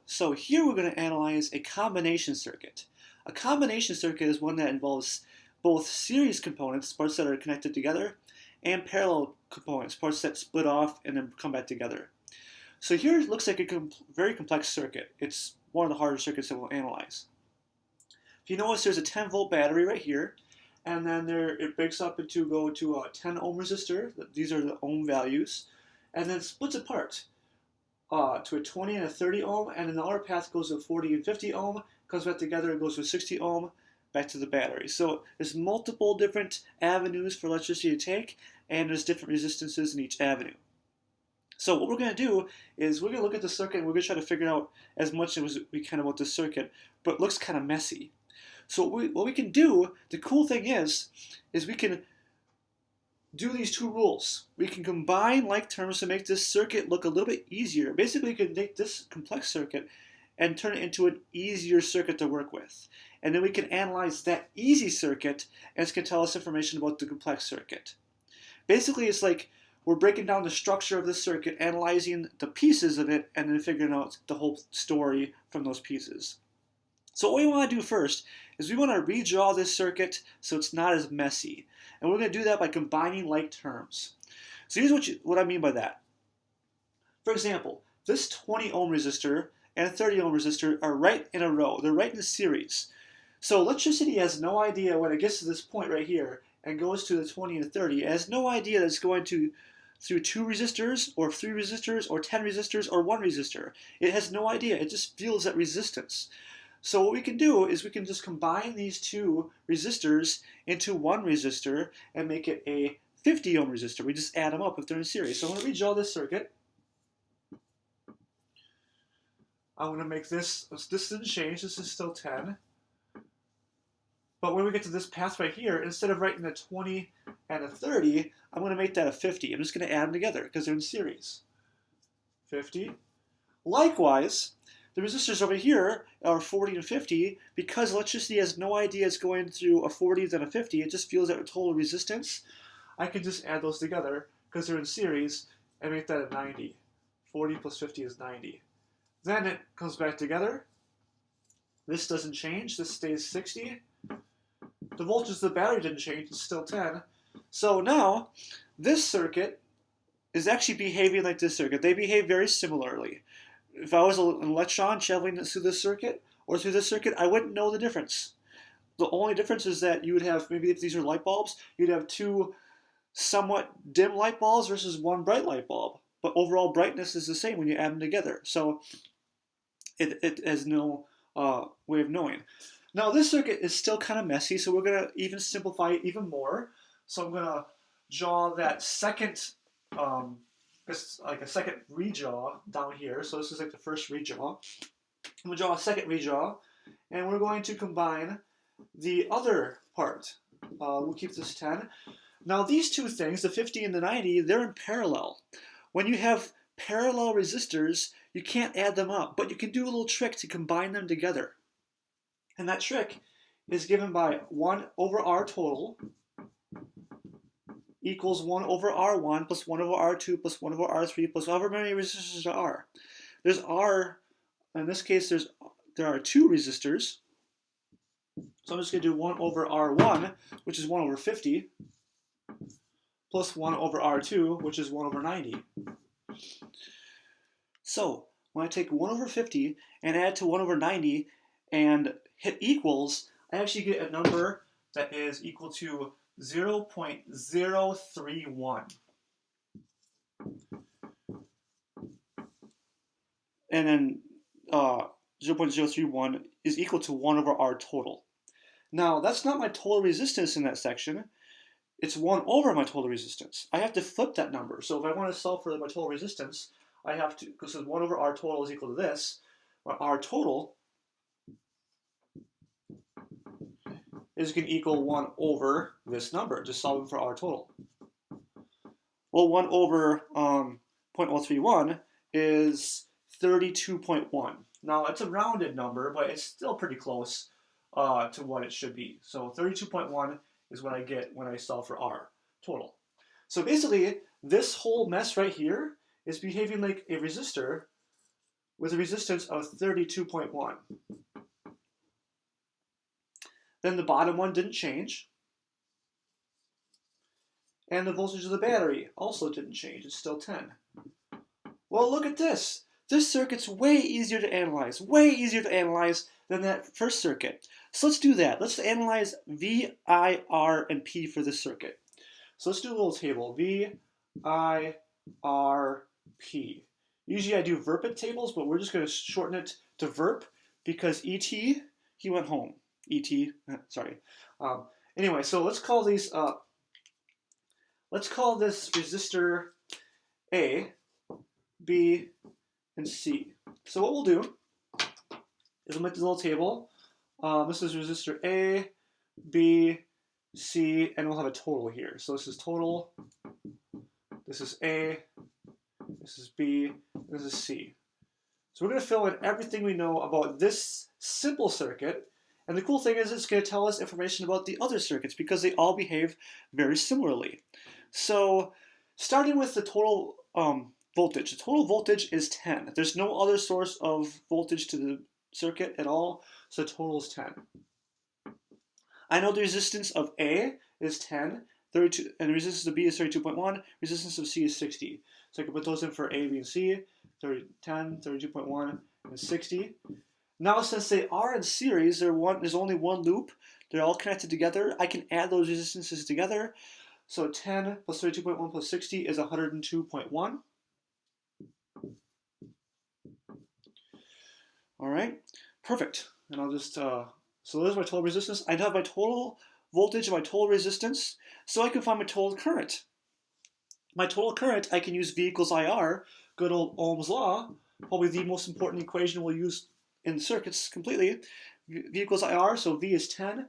So here we're going to analyze a combination circuit. A combination circuit is one that involves both series components, parts that are connected together, and parallel components, parts that split off and then come back together. So here it looks like a very complex circuit. It's one of the harder circuits that we'll analyze. If you notice, there's a 10-volt battery right here, and then it breaks up go to a 10 ohm resistor. These are the ohm values, and then it splits apart to a 20 and a 30 ohm, and another path goes to 40 and 50 ohm, comes back together, it goes to 60 ohm, back to the battery. So there's multiple different avenues for electricity to take, and there's different resistances in each avenue. So what we're going to do is we're going to look at the circuit and we're going to try to figure out as much as we can about the circuit, but it looks kind of messy. So what we can do, the cool thing is we can do these two rules. We can combine like terms to make this circuit look a little bit easier. Basically, we can take this complex circuit and turn it into an easier circuit to work with. And then we can analyze that easy circuit, and it's going to tell us information about the complex circuit. Basically, it's like we're breaking down the structure of the circuit, analyzing the pieces of it, and then figuring out the whole story from those pieces. So what we want to do first is we want to redraw this circuit so it's not as messy. And we're going to do that by combining like terms. So here's what I mean by that. For example, this 20 ohm resistor and a 30 ohm resistor are right in a row. They're right in a series. So electricity has no idea when it gets to this point right here and goes to the 20 and the 30. It has no idea that it's going through 2 resistors or 3 resistors or 10 resistors or 1 resistor. It has no idea. It just feels that resistance. So what we can do is we can just combine these 2 resistors into 1 resistor and make it a 50 ohm resistor. We just add them up if they're in series. So I'm going to redraw this circuit. I'm going to make this didn't change, this is still 10. But when we get to this path right here, instead of writing a 20 and a 30, I'm going to make that a 50. I'm just going to add them together because they're in series. 50. Likewise, the resistors over here are 40 and 50. Because electricity has no idea it's going through a 40 then a 50, it just feels that total resistance. I can just add those together because they're in series and make that a 90. 40 plus 50 is 90. Then it comes back together. This doesn't change. This stays 60. The voltage of the battery didn't change. It's still 10. So now, this circuit is actually behaving like this circuit. They behave very similarly. If I was an electron traveling through this circuit or through this circuit, I wouldn't know the difference. The only difference is that you would have, maybe if these are light bulbs, you'd have 2 somewhat dim light bulbs versus 1 bright light bulb. But overall brightness is the same when you add them together. So it has no way of knowing. Now this circuit is still kind of messy, so we're going to even simplify it even more. So I'm going to draw that second, it's like a second redraw down here. So this is like the first redraw. I'm going to draw a second redraw, and we're going to combine the other part. We'll keep this 10. Now these two things, the 50 and the 90, they're in parallel. When you have parallel resistors, you can't add them up, but you can do a little trick to combine them together. And that trick is given by 1 over R total equals 1 over R1 plus 1 over R2 plus 1 over R3 plus however many resistors there are. There's R, in this case there are 2 resistors. So I'm just going to do 1 over R1, which is 1 over 50, plus 1 over R2, which is 1 over 90. So when I take 1 over 50 and add to 1 over 90 and hit equals, I actually get a number that is equal to 0.031. And then 0.031 is equal to 1 over R total. Now, that's not my total resistance in that section. It's 1 over my total resistance. I have to flip that number. So if I want to solve for my total resistance, I have to, because 1 over R total is equal to this, R total is going to equal 1 over this number, just solving for R total. Well, 1 over 0.031 is 32.1. Now, it's a rounded number, but it's still pretty close to what it should be. So 32.1 is what I get when I solve for R total. So basically, this whole mess right here is behaving like a resistor with a resistance of 32.1. Then the bottom one didn't change. And the voltage of the battery also didn't change. It's still 10. Well, look at this. This circuit's way easier to analyze. Way easier to analyze than that first circuit. So let's do that. Let's analyze V, I, R, and P for this circuit. So let's do a little table. V, I, R, P. Usually I do verpit tables, but we're just going to shorten it to verp because ET, he went home. ET, sorry. Anyway, so let's call these let's call this resistor A, B, and C. So what we'll do is we'll make this little table. This is resistor A, B, C, and we'll have a total here. So this is total, this is A, this is B, this is C. So we're going to fill in everything we know about this simple circuit. And the cool thing is it's going to tell us information about the other circuits because they all behave very similarly. So starting with the total voltage. The total voltage is 10. There's no other source of voltage to the circuit at all, so the total is 10. I know the resistance of A is 10, 32, and the resistance of B is 32.1, resistance of C is 60. So I can put those in for A, B, and C, 10, 32.1, and 60. Now since they are in series, there's only one loop, they're all connected together, I can add those resistances together. So 10 plus 32.1 plus 60 is 102.1. All right, perfect. And I'll just, so there's my total resistance. I have my total voltage and my total resistance, so I can find my total current. My total current, I can use V equals IR, good old Ohm's law, probably the most important equation we'll use in circuits completely. V equals IR, so V is 10,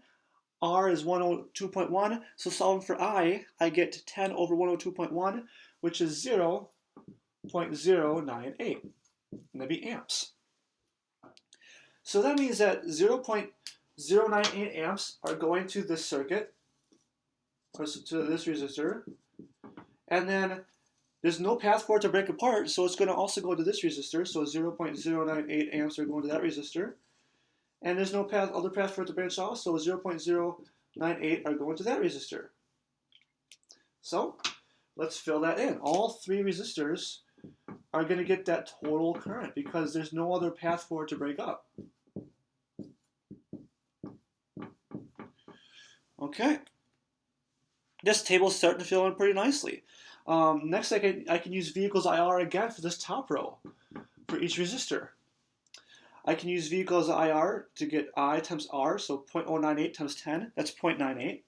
R is 102.1, so solving for I get 10 over 102.1, which is 0.098, and that'd be amps. So that means that 0.098 amps are going to this circuit, or to this resistor, and then there's no path for it to break apart, so it's going to also go to this resistor, so 0.098 amps are going to that resistor, and there's no other path for it to branch off, so 0.098 are going to that resistor. So let's fill that in. All three resistors are going to get that total current because there's no other path for it to break up. Okay. This table's starting to fill in pretty nicely. Next, I can use V equals IR again for this top row for each resistor. I can use V equals IR to get I times R, so 0.098 times 10, that's 0.98.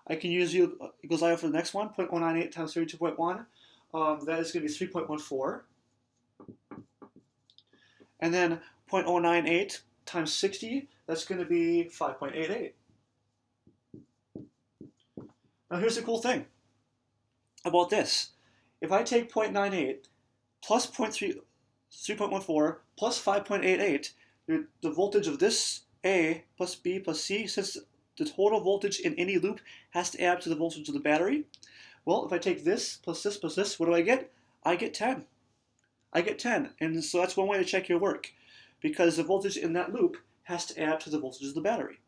I can use V equals IR for the next one, 0.098 times 32.1, that is going to be 3.14. And then 0.098 times 60, that's going to be 5.88. Now here's the cool thing about this. If I take 0.98 plus 3.14 plus 5.88, the voltage of this A plus B plus C, since the total voltage in any loop has to add to the voltage of the battery, well, if I take this plus this plus this, what do I get? I get 10. I get 10, and so that's one way to check your work, because the voltage in that loop has to add to the voltage of the battery.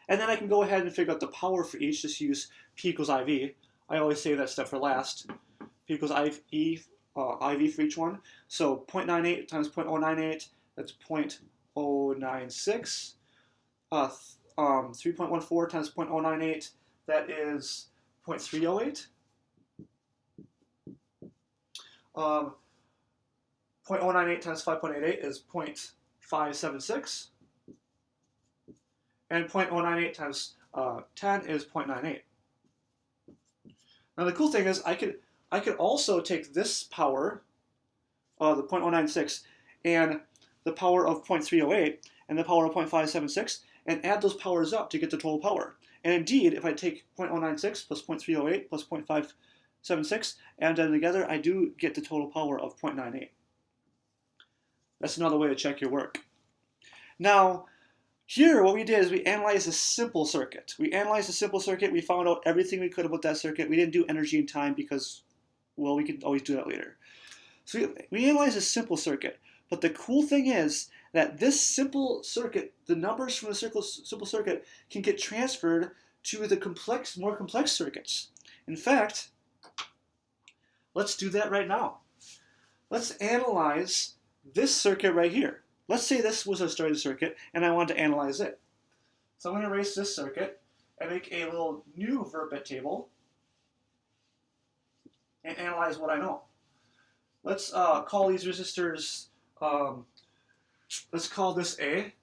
And then I can go ahead and figure out the power for each, just use P equals IV. I always save that step for last. P equals IV for each one. So 0.98 times 0.098, that's 0.096. 3.14 times 0.098, that is 0.308. 0.098 times 5.88 is 0.576. And 0.098 times 10 is 0.98. Now the cool thing is I could also take this power, the 0.096, and the power of 0.308, and the power of 0.576, and add those powers up to get the total power. And indeed, if I take 0.096 plus 0.308 plus 0.576, add them together, I do get the total power of 0.98. That's another way to check your work. Now, here, what we did is we analyzed a simple circuit. We analyzed a simple circuit. We found out everything we could about that circuit. We didn't do energy and time because well, we can always do that later. So we analyze a simple circuit, but the cool thing is that this simple circuit, the numbers from the simple circuit can get transferred to the more complex circuits. In fact, let's do that right now. Let's analyze this circuit right here. Let's say this was our starting circuit and I want to analyze it. So I'm going to erase this circuit and make a little new verbit table and analyze what I know. Let's call these resistors, let's call this A,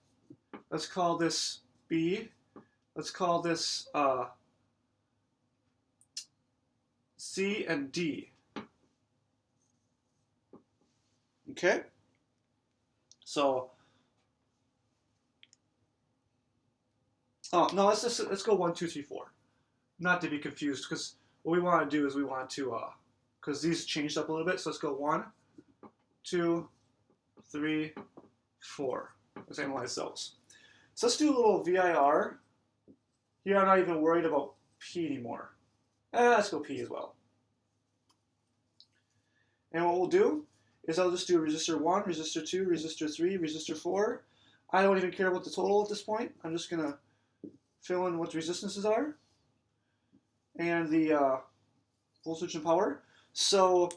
let's call this B, let's call this C and D. Okay? So, no, let's go 1, 2, 3, 4. Not to be confused, because what we want to do is we want to, because these changed up a little bit, so let's go 1, 2, 3, 4. Let's analyze those. So let's do a little VIR. Here I'm not even worried about P anymore. Let's go P as well. And what we'll do is I'll just do resistor 1, resistor 2, resistor 3, resistor 4. I don't even care about the total at this point. I'm just going to fill in what the resistances are and the voltage and power. So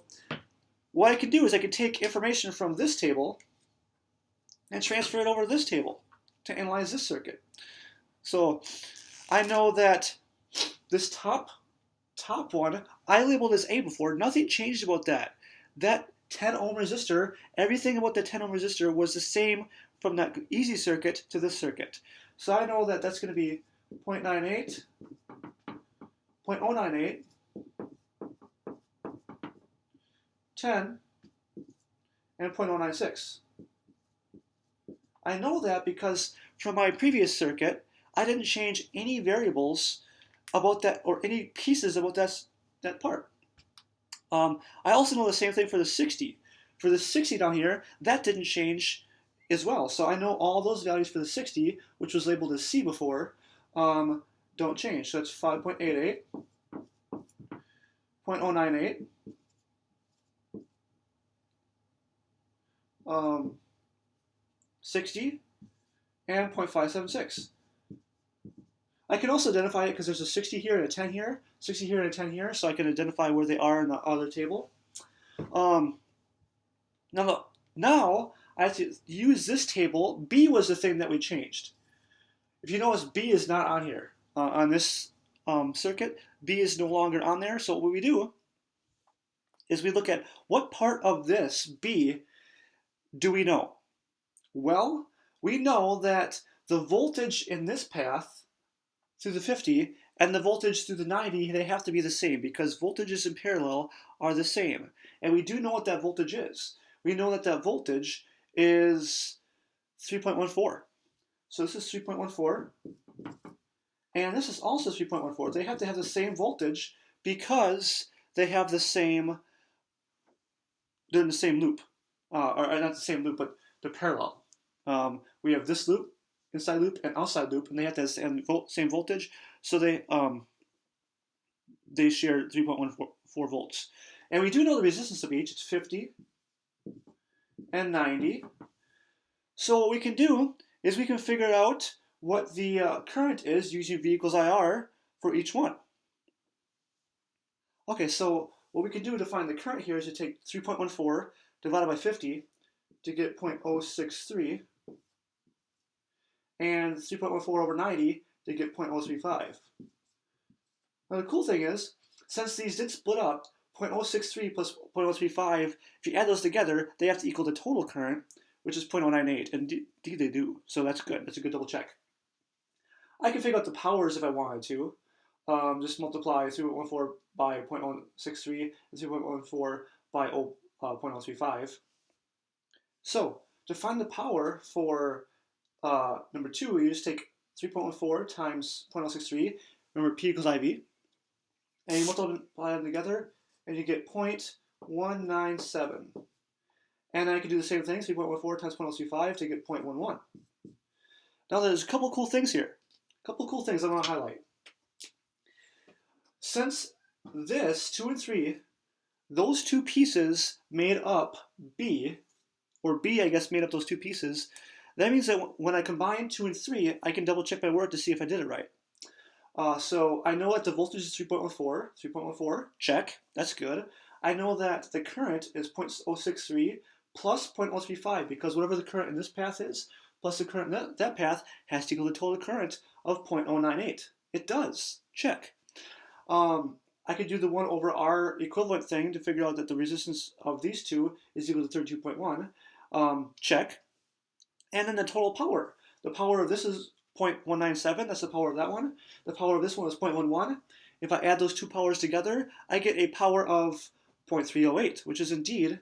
what I can do is I can take information from this table and transfer it over to this table to analyze this circuit. So I know that this top one, I labeled as A before. Nothing changed about that. That 10 ohm resistor, everything about the 10 ohm resistor was the same from that easy circuit to this circuit. So I know that that's going to be 0.98, 0.098, 10, and 0.096. I know that because from my previous circuit, I didn't change any variables about that or any pieces about that part. I also know the same thing for the 60. For the 60 down here, that didn't change as well. So I know all those values for the 60, which was labeled as C before, don't change. So that's 5.88, 0.098, 60, and 0.576. I can also identify it because there's a 60 here and a 10 here, 60 here and a 10 here, so I can identify where they are in the other table. Now I have to use this table. B was the thing that we changed. If you notice, B is not on here. On this circuit, B is no longer on there. So what we do is we look at what part of this B do we know? Well, we know that the voltage in this path through the 50 and the voltage through the 90, they have to be the same because voltages in parallel are the same. And we do know what that voltage is. We know that that voltage is 3.14. So this is 3.14. And this is also 3.14. They have to have the same voltage because they have the same, they're in the same loop. Or not the same loop, but they're parallel. We have this loop, inside loop, and outside loop, and they have to have the same voltage. So they share 3.14 volts. And we do know the resistance of each. It's 50 and 90. So what we can do is we can figure out what the current is using V equals IR for each one. Okay, so what we can do to find the current here is to take 3.14 divided by 50 to get 0.063 and 3.14 over 90 to get 0.035. Now the cool thing is, since these did split up, 0.063 plus 0.035, if you add those together, they have to equal the total current, which is 0.098, and indeed they do, so that's good. That's a good double check. I can figure out the powers if I wanted to. Just multiply 3.14 by 0.063 and 3.14 by 0.035. So, to find the power for number 2, you just take 3.14 times 0.063, remember P equals IV, and you multiply them together, and you get 0.197. And I can do the same thing, 3.14 times 0.035 to get 0.11. Now there's a couple cool things here. A couple cool things I want to highlight. Since this, 2 and 3, those two pieces made up B, or B, I guess, made up those two pieces. That means that when I combine 2 and 3, I can double check my work to see if I did it right. So I know that the voltage is 3.14, check, that's good. I know that the current is 0.063 plus 0.035, because whatever the current in this path is, plus the current in that path, has to equal the total current of 0.098. It does, check. I could do the 1 over R equivalent thing to figure out that the resistance of these two is equal to 32.1, check. And then the total power. The power of this is 0.197, that's the power of that one. The power of this one is 0.11. If I add those two powers together, I get a power of 0.308, which is indeed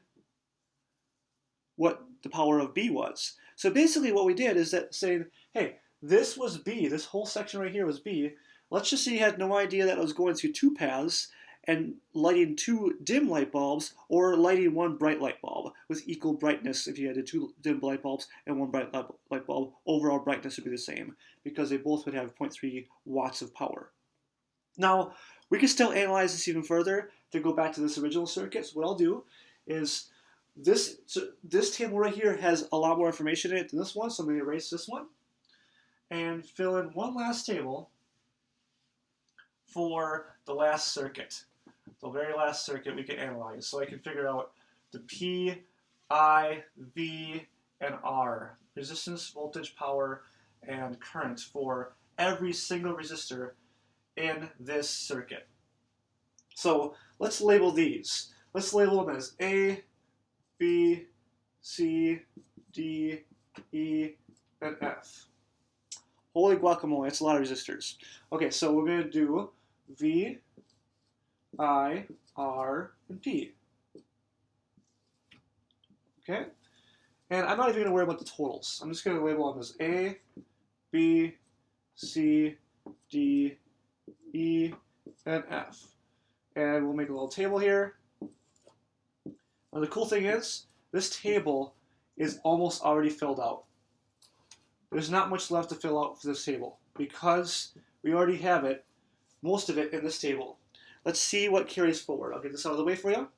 what the power of B was. So basically what we did is that saying, hey, this was B, this whole section right here was B. Let's just say you had no idea that it was going through two paths and lighting two dim light bulbs or lighting one bright light bulb with equal brightness. If you had two dim light bulbs and one bright light bulb, overall brightness would be the same because they both would have 0.3 watts of power. Now, we can still analyze this even further to go back to this original circuit. So what I'll do is this table right here has a lot more information in it than this one, so I'm going to erase this one and fill in one last table for the last circuit. The very last circuit we can analyze. So I can figure out the P, I, V, and R, resistance, voltage, power, and current for every single resistor in this circuit. So let's label these. Let's label them as A, B, C, D, E, and F. Holy guacamole, that's a lot of resistors. Okay, so we're going to do V, I, R, and P. Okay? And I'm not even going to worry about the totals. I'm just going to label them as A, B, C, D, E, and F. And we'll make a little table here. Now the cool thing is, this table is almost already filled out. There's not much left to fill out for this table because we already have it, most of it, in this table. Let's see what carries forward. I'll get this out of the way for you.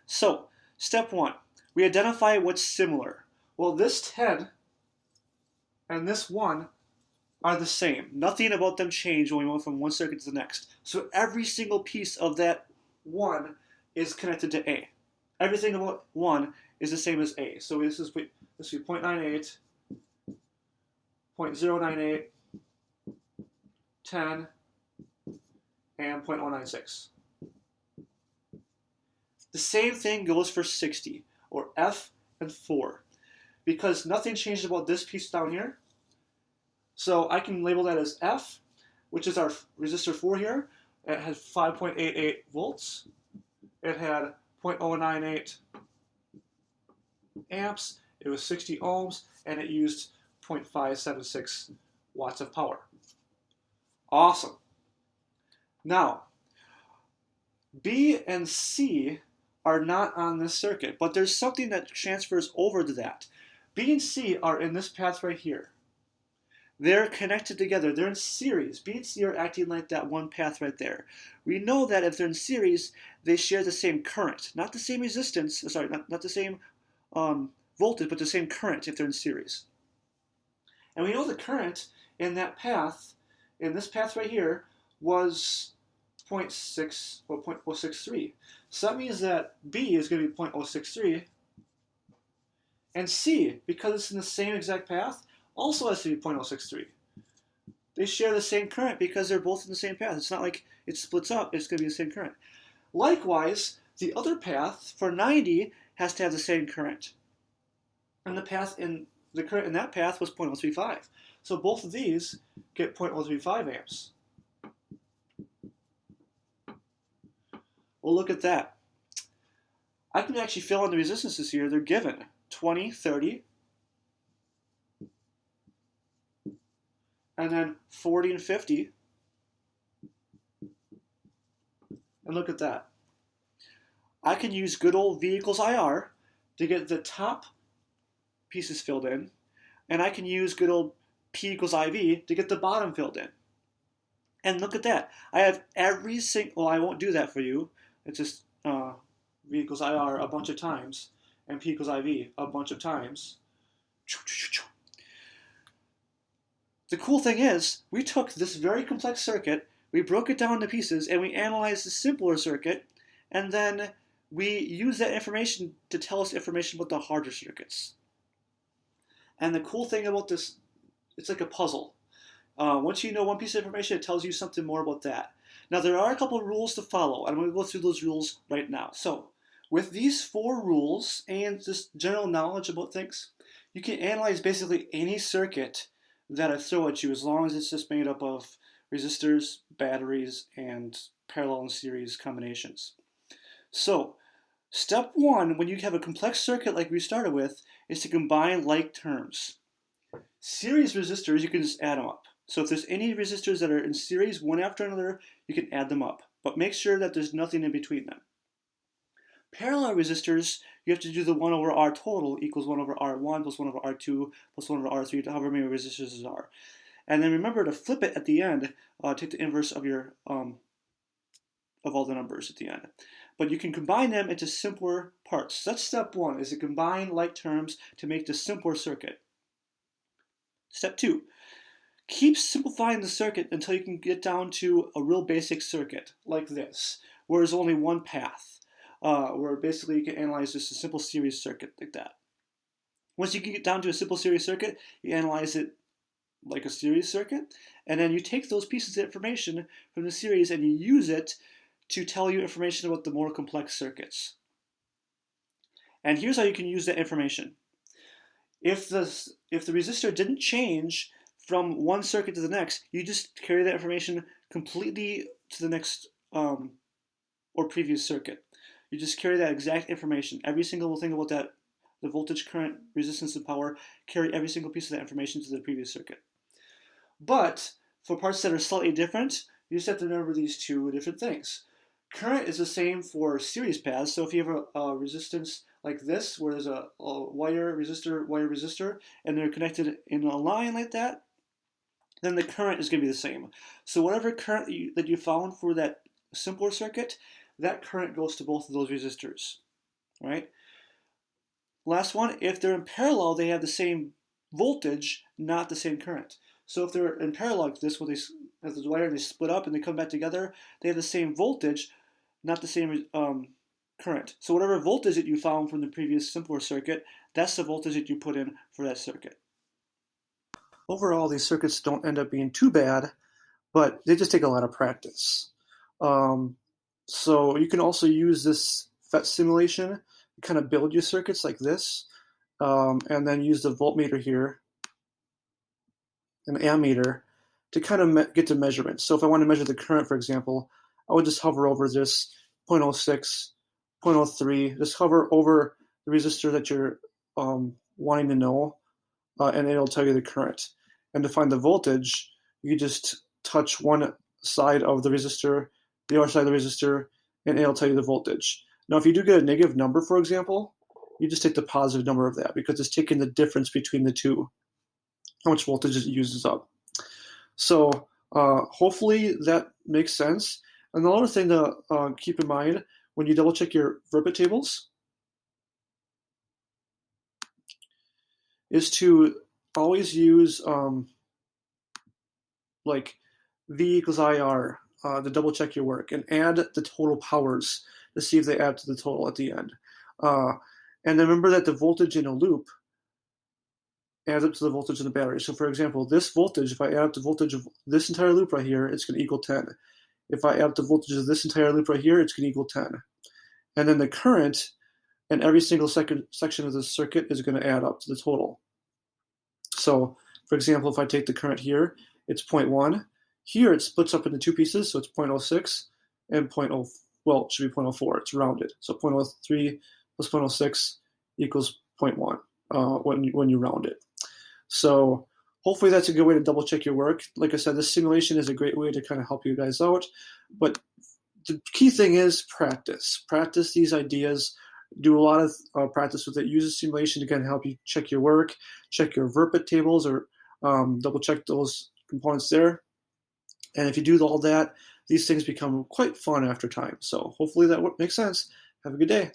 So, step 1, we identify what's similar. Well, this 10 and this 1 are the same. Nothing about them changed when we went from one circuit to the next. So every single piece of that 1 is connected to A. Everything about 1 is the same as A. So this would be 0.98, 0.098, 10, and 0.096. The same thing goes for 60, or F and 4, because nothing changed about this piece down here. So I can label that as F, which is our resistor 4 here. It has 5.88 volts. It had 0.098 amps. It was 60 ohms, and it used 0.576 watts of power. Awesome. Now, B and C are not on this circuit, but there's something that transfers over to that. B and C are in this path right here. They're connected together. They're in series. B and C are acting like that one path right there. We know that if they're in series, they share the same current. Not the same resistance, sorry, not the same voltage, but the same current if they're in series. And we know the current in that path, in this path right here, was 0.63. So that means that B is going to be 0.063. And C, because it's in the same exact path, also has to be 0.063. They share the same current because they're both in the same path. It's not like it splits up, it's going to be the same current. Likewise, the other path for 90 has to have the same current. And the current in that path was 0.035. So both of these get 0.035 amps. Well, look at that. I can actually fill in the resistances here. They're given 20, 30, and then 40 and 50. And look at that. I can use good old V equals IR to get the top pieces filled in, and I can use good old P equals IV to get the bottom filled in. And look at that. I have every single, well, I won't do that for you. It's just V equals IR a bunch of times, and P equals IV a bunch of times. The cool thing is, we took this very complex circuit, we broke it down into pieces, and we analyzed the simpler circuit, and then we used that information to tell us information about the harder circuits. And the cool thing about this, it's like a puzzle. Once you know one piece of information, it tells you something more about that. Now, there are a couple of rules to follow, and I'm going to go through those rules right now. So, with these 4 rules and just general knowledge about things, you can analyze basically any circuit that I throw at you as long as it's just made up of resistors, batteries, and parallel and series combinations. So, step 1, when you have a complex circuit like we started with, is to combine like terms. Series resistors, you can just add them up. So if there's any resistors that are in series one after another, you can add them up. But make sure that there's nothing in between them. Parallel resistors, you have to do the 1 over R total equals 1 over R1 plus 1 over R2 plus 1 over R3, however many resistors there are. And then remember to flip it at the end, take the inverse of your of all the numbers at the end. But you can combine them into simpler parts. That's step 1, is to combine like terms to make the simpler circuit. Step 2, keep simplifying the circuit until you can get down to a real basic circuit like this, where there's only one path, where basically you can analyze just a simple series circuit like that. Once you can get down to a simple series circuit, you analyze it like a series circuit, and then you take those pieces of information from the series and you use it to tell you information about the more complex circuits. And here's how you can use that information. If the resistor didn't change from one circuit to the next, you just carry that information completely to the next or previous circuit. You just carry that exact information. Every single thing about that, the voltage, current, resistance, and power, carry every single piece of that information to the previous circuit. But for parts that are slightly different, you just have to remember these 2 different things. Current is the same for series paths, so if you have a resistance like this, where there's a wire, resistor, and they're connected in a line like that, then the current is going to be the same. So whatever current that you found for that simpler circuit, that current goes to both of those resistors, right? Last one, if they're in parallel, they have the same voltage, not the same current. So if they're in parallel like this, where they have the wire and they split up and they come back together, they have the same voltage, not the same current. So whatever voltage that you found from the previous simpler circuit, that's the voltage that you put in for that circuit. Overall, these circuits don't end up being too bad, but they just take a lot of practice. So you can also use this FET simulation to kind of build your circuits like this, and then use the voltmeter here, an ammeter, to kind of get to measurements. So if I want to measure the current, for example, I would just hover over this 0.06, 0.03, just hover over the resistor that you're wanting to know, and it'll tell you the current. And to find the voltage, you just touch one side of the resistor, the other side of the resistor, and it'll tell you the voltage. Now, if you do get a negative number, for example, you just take the positive number of that, because it's taking the difference between the two, how much voltage it uses up. So hopefully that makes sense. Another thing to keep in mind when you double check your Verbit tables is to always use like V equals IR to double check your work, and add the total powers to see if they add to the total at the end. And remember that the voltage in a loop adds up to the voltage in the battery. So for example, this voltage, if I add up the voltage of this entire loop right here, it's going to equal 10. If I add up the voltage of this entire loop right here, it's going to equal 10. And then the current in every single section of the circuit is going to add up to the total. So for example, if I take the current here, it's 0.1. Here it splits up into 2 pieces, so it's 0.06 and 0.0, well, it should be 0.04. It's rounded. So 0.03 plus 0.06 equals 0.1 when you round it. So hopefully that's a good way to double check your work. Like I said, this simulation is a great way to kind of help you guys out. But the key thing is practice. Practice these ideas. Do a lot of practice with it. Use a simulation to kind of help you check your work, check your Verbit tables, or double check those components there. And if you do all that, these things become quite fun after time. So hopefully that makes sense. Have a good day.